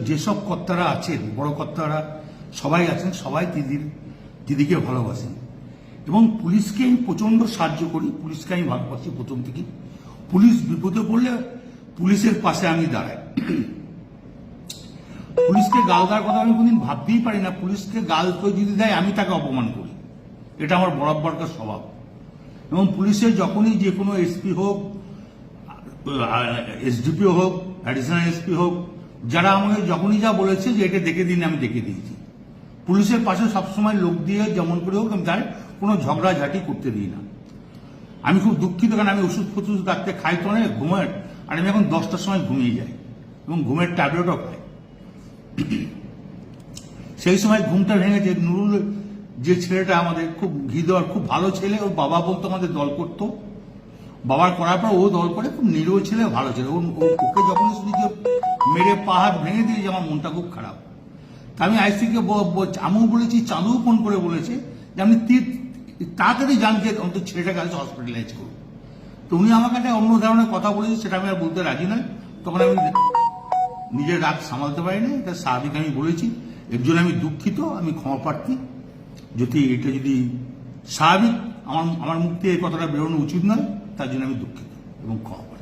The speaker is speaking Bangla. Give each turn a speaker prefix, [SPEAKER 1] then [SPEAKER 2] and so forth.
[SPEAKER 1] যেসব কর্তারা আছেন, বড় কর্তারা সবাই আছেন, সবাই দিদিকে ভালোবাসেন এবং পুলিশকে আমি প্রচন্ড সাহায্য করি। পুলিশকে আমি ভালোবাসি প্রথম থেকে। পুলিশ বিপদে পড়লে পুলিশের পাশে আমি দাঁড়াই। পুলিশকে গাল দেওয়ার কথা আমি কোনদিন ভাবতেই পারি না। পুলিশকে গাল তো যদি দেয় আমি তাকে অপমান করি, এটা আমার বরাবরকার স্বভাব। এবং পুলিশের যখনই যে কোনো এসপি হোক, এসডিপিও হোক, অ্যাডিশনাল এসপি হোক, যারা আমাকে যখনই যা বলেছে যে এটা দেখে দিন, আমি দেখে দিয়েছি। পুলিশের পাশে সবসময় লোক দিয়ে যেমন করে হোক আমি তার কোনো ঝগড়াঝাটি করতে দিই না। আমি খুব দুঃখিত, কারণ আমি ওষুধ ফষুধ রাখতে খাই তো অনেক ঘুমের, আর আমি এখন 10টার সময় ঘুমিয়ে যাই এবং ঘুমের ট্যাবলেটও খাই। সেই সময় ঘুমটা ভেঙেছে। নুরুল যে ছেলেটা আমাদের খুব ঘি দেওয়ার খুব ভালো ছেলে, ওর বাবা বলতো আমাদের দল করতো, বাবার করার পর ও দল করে, খুব নিরীহ ছেলে, ভালো ছেলে। ওকে যখন শুনি যে মেরে পা হাত ভেঙে দিয়েছে, আমার মনটা খুব খারাপ। তা আমি আইসিকে আমিও বলেছি, চাঁদুও ফোন করে বলেছে যে আপনি তাড়াতাড়ি যান, যে অন্তত ছেলেটাকে আজ হসপিটালাইজ করুন। তো উনি আমাকে একটা অন্য ধরনের কথা বলেছে, সেটা আমি আর বলতে রাজি নয়। তখন আমি নিজের রাগ সামালতে পারিনি, এটা স্বাভাবিক আমি বলেছি। এর জন্য আমি দুঃখিত, আমি ক্ষমা প্রার্থী। এটা যদি স্বাভাবিক আমার মুখ থেকে এই কথাটা বেরোনো উচিত নয়, তার জন্য আমি দুঃখিত এবং ক্ষমা।